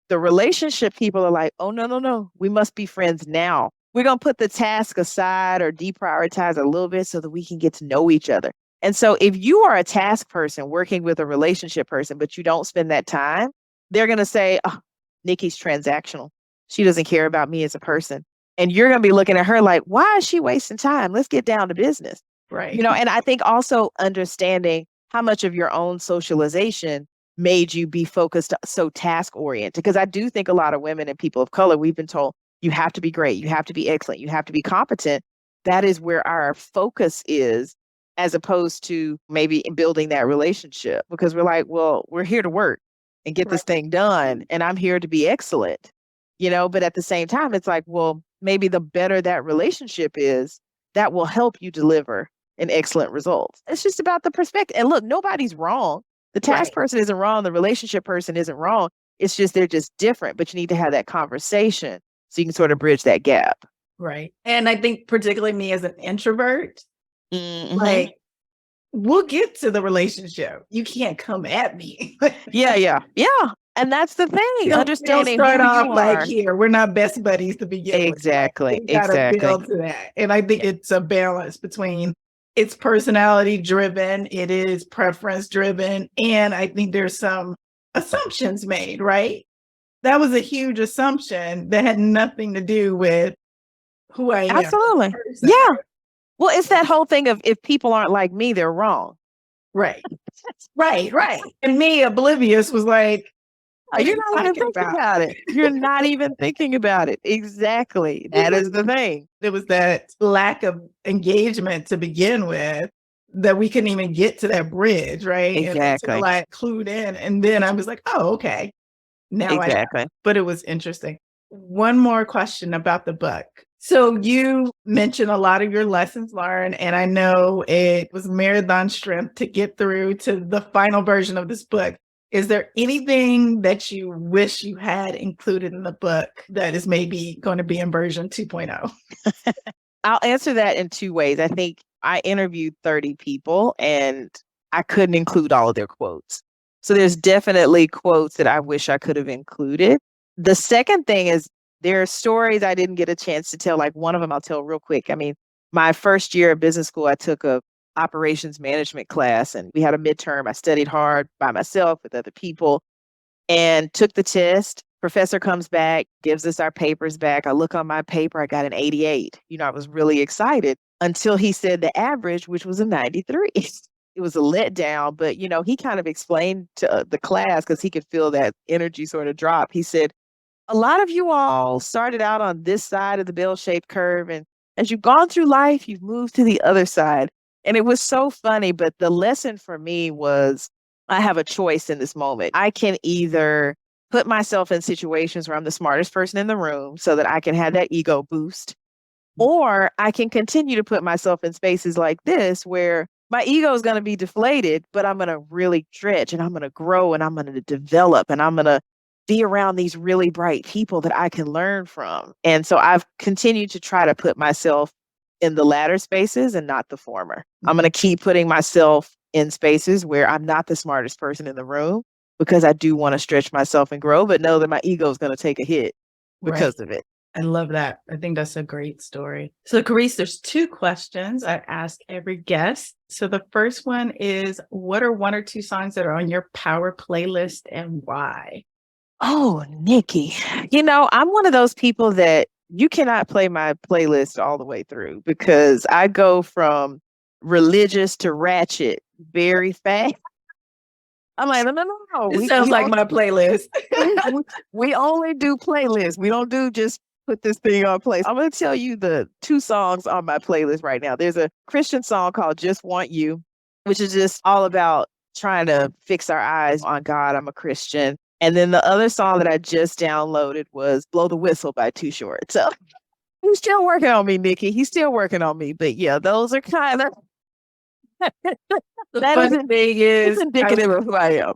The relationship people are like, oh, no, no, no. We must be friends now. We're going to put the task aside or deprioritize a little bit so that we can get to know each other. And so if you are a task person working with a relationship person, but you don't spend that time, they're going to say, oh, Nikki's transactional. She doesn't care about me as a person. And you're going to be looking at her like, why is she wasting time? Let's get down to business. Right. And I think also understanding how much of your own socialization made you be focused so task oriented. Because I do think a lot of women and people of color, we've been told you have to be great, you have to be excellent, you have to be competent. That is where our focus is, as opposed to maybe building that relationship. Because we're like, well, we're here to work and get this thing done, and I'm here to be excellent. But at the same time, it's like, well, maybe the better that relationship is, that will help you deliver an excellent result. It's just about the perspective. And look, nobody's wrong. The task person isn't wrong. The relationship person isn't wrong. It's just they're just different, but you need to have that conversation so you can sort of bridge that gap. Right. And I think particularly me as an introvert, Mhm. like we'll get to the relationship. You can't come at me. Yeah. And that's the thing. You don't Understanding start who off you like are. here. We're not best buddies to begin with. Exactly. You gotta build to that. And I think it's a balance between it's personality driven, it is preference driven, and I think there's some assumptions made, right? That was a huge assumption that had nothing to do with who I am. Absolutely. Yeah. Well, it's that whole thing of if people aren't like me, they're wrong. Right. Right. And me, oblivious, was like, what are You're you not even talking thinking about? about it. You're not even thinking about it. Exactly. That is the thing. There was that lack of engagement to begin with that we couldn't even get to that bridge, right? And Exactly. until I clued in. And then I was like, oh, okay. Now I know. Exactly. But it was interesting. One more question about the book. So you mentioned a lot of your lessons learned, and I know it was marathon strength to get through to the final version of this book. Is there anything that you wish you had included in the book that is maybe going to be in version 2.0? I'll answer that in two ways. I think I interviewed 30 people and I couldn't include all of their quotes. So there's definitely quotes that I wish I could have included. The second thing is there are stories I didn't get a chance to tell. Like one of them I'll tell real quick. I mean, my first year of business school, I took a operations management class and we had a midterm. I studied hard by myself with other people and took the test. Professor comes back, gives us our papers back. I look on my paper, I got an 88. I was really excited until he said the average, which was a 93. It was a letdown, but he kind of explained to the class because he could feel that energy sort of drop. He said, a lot of you all started out on this side of the bell-shaped curve, and as you've gone through life, you've moved to the other side. And it was so funny, but the lesson for me was I have a choice in this moment. I can either put myself in situations where I'm the smartest person in the room so that I can have that ego boost, or I can continue to put myself in spaces like this where my ego is going to be deflated, but I'm going to really stretch and I'm going to grow and I'm going to develop and I'm going to be around these really bright people that I can learn from. And so I've continued to try to put myself in the latter spaces and not the former. I'm going to keep putting myself in spaces where I'm not the smartest person in the room because I do want to stretch myself and grow, but know that my ego is going to take a hit because of it. I love that. I think that's a great story. So, Carice, there's two questions I ask every guest. So, the first one is, what are one or two songs that are on your power playlist and why? Oh, Nikki, I'm one of those people that you cannot play my playlist all the way through because I go from religious to ratchet very fast. I'm like, no. It sounds like my playlist. we only do playlists. We don't do just put this thing on place. I'm going to tell you the two songs on my playlist right now. There's a Christian song called Just Want You, which is just all about trying to fix our eyes on God. I'm a Christian. And then the other song that I just downloaded was Blow the Whistle by Too Short. So he's still working on me, Nikki. He's still working on me. But yeah, those are kind of The funny thing is indicative of who I am.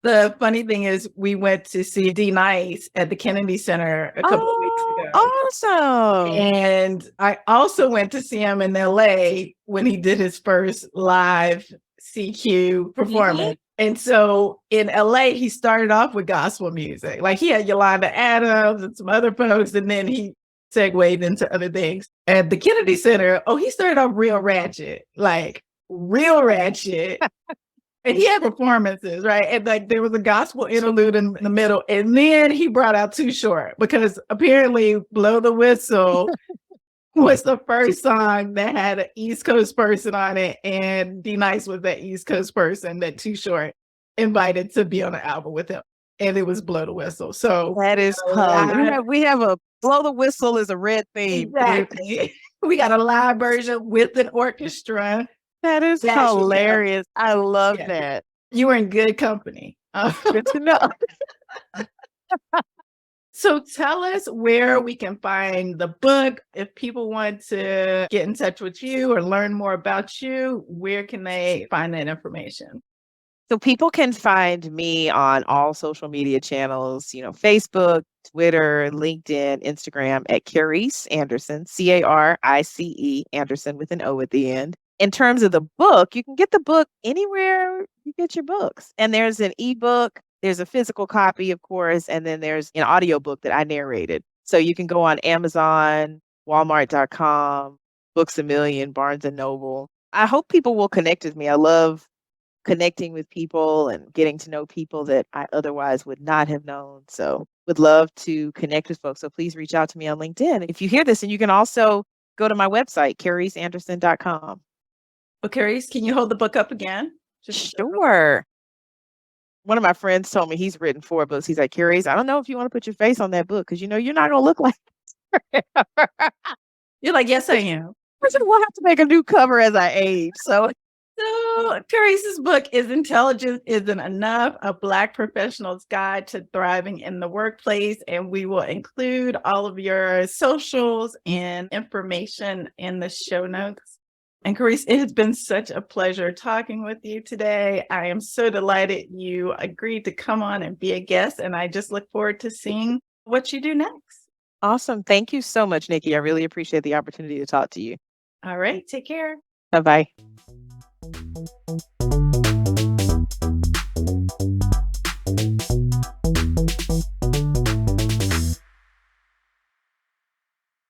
The funny thing is we went to see D Nice at the Kennedy Center a couple of weeks ago. Awesome. And I also went to see him in LA when he did his first live CQ performance. And so in LA, he started off with gospel music. Like he had Yolanda Adams and some other folks, and then he segued into other things. At the Kennedy Center, he started off real ratchet. And he had performances, right? And like there was a gospel interlude in the middle. And then he brought out Too Short because apparently Blow the Whistle was the first song that had an East Coast person on it. And D Nice was that East Coast person that Too Short invited to be on the album with him. And it was Blow the Whistle. So that is fun. We have a Blow the Whistle is a red theme. Exactly. We got a live version with an orchestra. That is hilarious. I love that. You were in good company. Good to know. So tell us where we can find the book. If people want to get in touch with you or learn more about you, where can they find that information? So people can find me on all social media channels, Facebook, Twitter, LinkedIn, Instagram at Carice Anderson, Carice Anderson with an O at the end. In terms of the book, you can get the book anywhere you get your books. And there's an ebook, there's a physical copy, of course, and then there's an audiobook that I narrated. So you can go on Amazon, Walmart.com, Books A Million, Barnes and Noble. I hope people will connect with me. I love connecting with people and getting to know people that I otherwise would not have known. So would love to connect with folks. So please reach out to me on LinkedIn if you hear this. And you can also go to my website, cariceanderson.com. Well, Carice, can you hold the book up again? Sure. One of my friends told me he's written 4 books. He's like, Carice, I don't know if you want to put your face on that book because you're not gonna look like You're like, yes, I am. we'll have to make a new cover as I age. So Carice's book is Intelligence Isn't Enough, a Black Professional's Guide to Thriving in the Workplace. And we will include all of your socials and information in the show notes. And Carice, it has been such a pleasure talking with you today. I am so delighted you agreed to come on and be a guest. And I just look forward to seeing what you do next. awesome. Thank you so much, Nikki. I really appreciate the opportunity to talk to you. All right. Take care. Bye-bye.